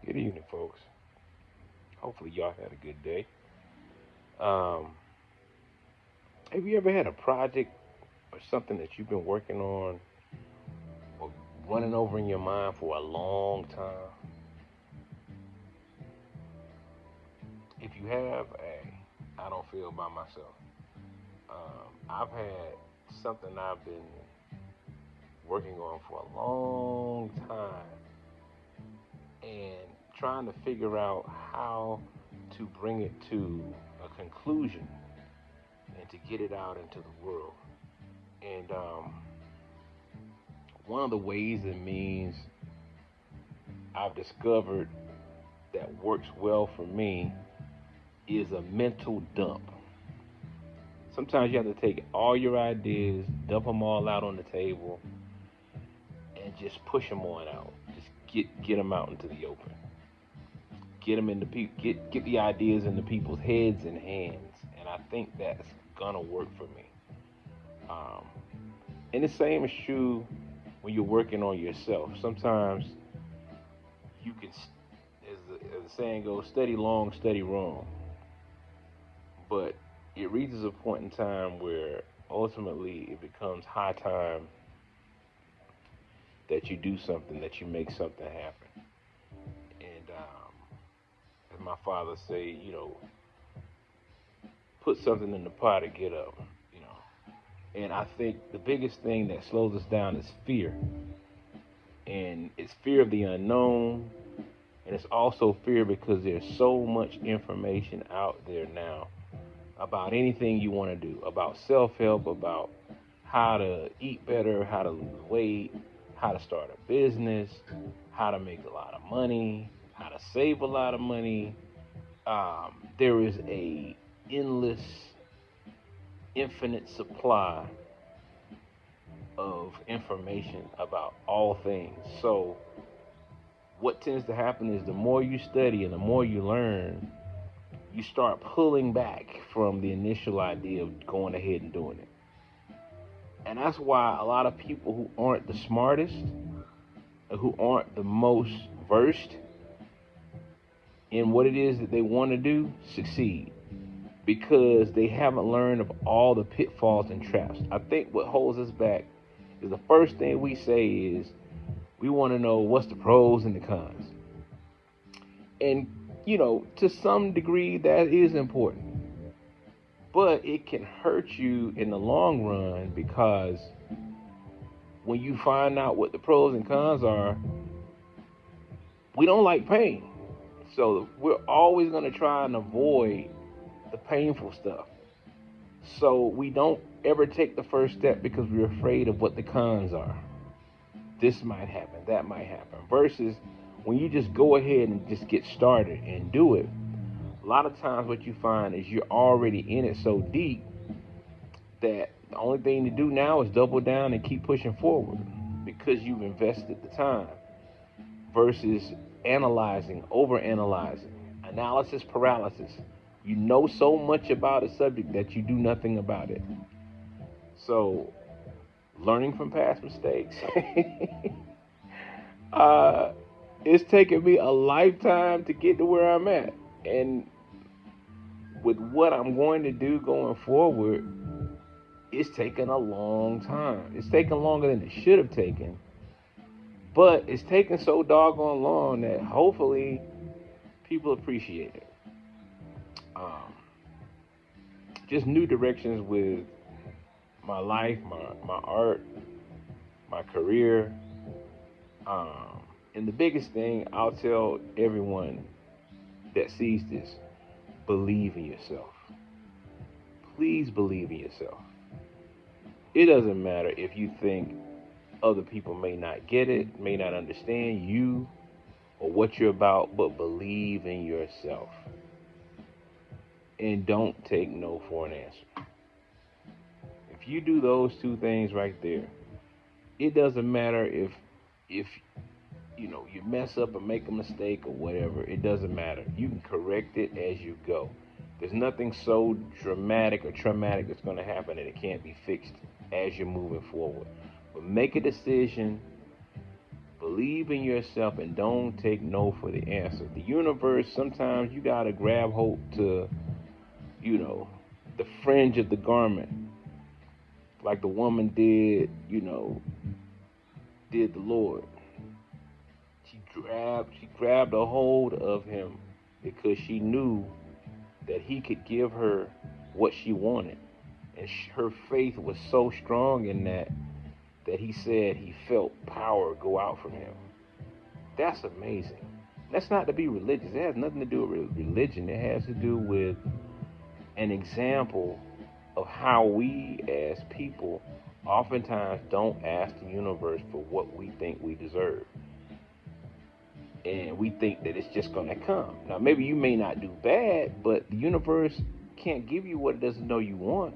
Good evening, folks. Hopefully, y'all had a good day. Um, have you ever had a project or something that you've been working on or running over in your mind for a long time? If you have, hey, I don't feel by myself. I've had something I've been working on for a long time and trying to figure out how to bring it to a conclusion and to get it out into the world. And one of the ways and means I've discovered that works well for me is a mental dump. Sometimes you have to take all your ideas, dump them all out on the table, and just push them on out. Just get them out into the open. Get them into get the ideas into people's heads and hands, and I think that's gonna work for me. Um, and the same is true when you're working on yourself. Sometimes you can, as the saying goes, steady long, steady wrong. But it reaches a point in time where ultimately it becomes high time that you do something, that you make something happen. And as my father say, put something in the pot to get up. You know. And I think the biggest thing that slows us down is fear, and it's fear of the unknown, and it's also fear because there's so much information out there now about anything you want to do, about self help, about how to eat better, how to lose weight, how to start a business, how to make a lot of money, how to save a lot of money. There is a endless, infinite supply of information about all things. So, what tends to happen is the more you study and the more you learn, you start pulling back from the initial idea of going ahead and doing it. And that's why a lot of people who aren't the smartest, who aren't the most versed in what it is that they want to do, succeed because they haven't learned of all the pitfalls and traps. I think what holds us back is the first thing we say is we want to know what's the pros and the cons. And, to some degree, that is important. But it can hurt you in the long run because when you find out what the pros and cons are, we don't like pain. So we're always going to try and avoid the painful stuff. So we don't ever take the first step because we're afraid of what the cons are. This might happen, that might happen. Versus when you just go ahead and just get started and do it, a lot of times what you find is you're already in it so deep that the only thing to do now is double down and keep pushing forward because you've invested the time versus analyzing, overanalyzing, analysis paralysis. You know so much about a subject that you do nothing about it. So, learning from past mistakes. uh, it's taken me a lifetime to get to where I'm at. And with what I'm going to do going forward, it's taken a long time. It's taken longer than it should have taken. But it's taken so doggone long that hopefully people appreciate it. Um, just new directions with my life, my art, my career. And the biggest thing I'll tell everyone that sees this, believe in yourself. Please believe in yourself. It doesn't matter if you think other people may not get it, may not understand you or what you're about, but believe in yourself. And don't take no for an answer. If you do those two things right there, it doesn't matter if you mess up or make a mistake or whatever. It doesn't matter. You can correct it as you go. There's nothing so dramatic or traumatic that's going to happen that it can't be fixed as you're moving forward. But make a decision, Believe in yourself and don't take no for the answer. The universe, sometimes you gotta grab hold to, you know, the fringe of the garment, like the woman did, did the Lord. She grabbed a hold of him because she knew that he could give her what she wanted, and her faith was so strong in that he said he felt power go out from him. That's amazing. That's not to be religious. It has nothing to do with religion. It has to do with an example of how we as people oftentimes don't ask the universe for what we think we deserve. And we think that it's just going to come. Now, maybe you may not do bad, but the universe can't give you what it doesn't know you want.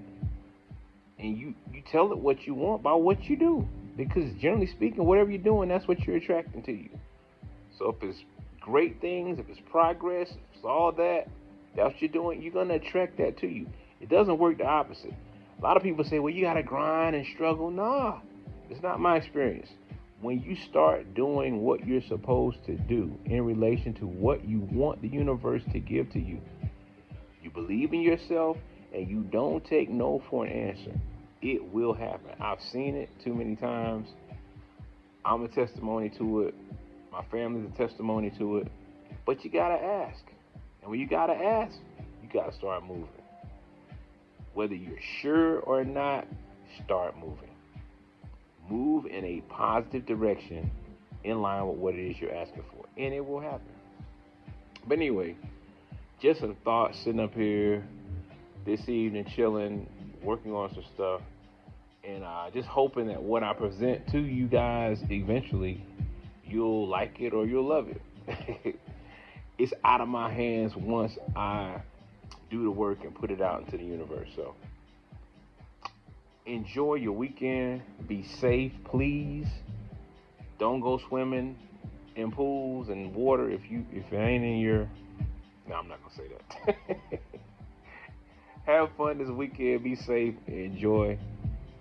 And you tell it what you want by what you do. Because generally speaking, whatever you're doing, that's what you're attracting to you. So if it's great things, if it's progress, if it's all that, that's what you're doing, you're going to attract that to you. It doesn't work the opposite. A lot of people say, well, you got to grind and struggle. Nah, it's not my experience. When you start doing what you're supposed to do in relation to what you want the universe to give to you, you believe in yourself and you don't take no for an answer, it will happen. I've seen it too many times. I'm a testimony to it. My family's a testimony to it. But you gotta ask. And when you gotta ask, you gotta start moving. Whether you're sure or not, start moving. Move in a positive direction in line with what it is you're asking for. And it will happen. But anyway, just some thoughts sitting up here this evening, chilling, working on some stuff. And just hoping that what I present to you guys eventually, you'll like it or you'll love it. It's out of my hands once I do the work and put it out into the universe. So enjoy your weekend. Be safe, please. Don't go swimming in pools and water if it ain't in your. No, I'm not gonna say that. Have fun this weekend. Be safe. Enjoy.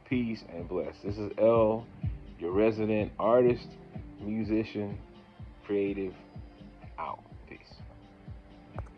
Peace and bless. This is L, your resident artist, musician, creative,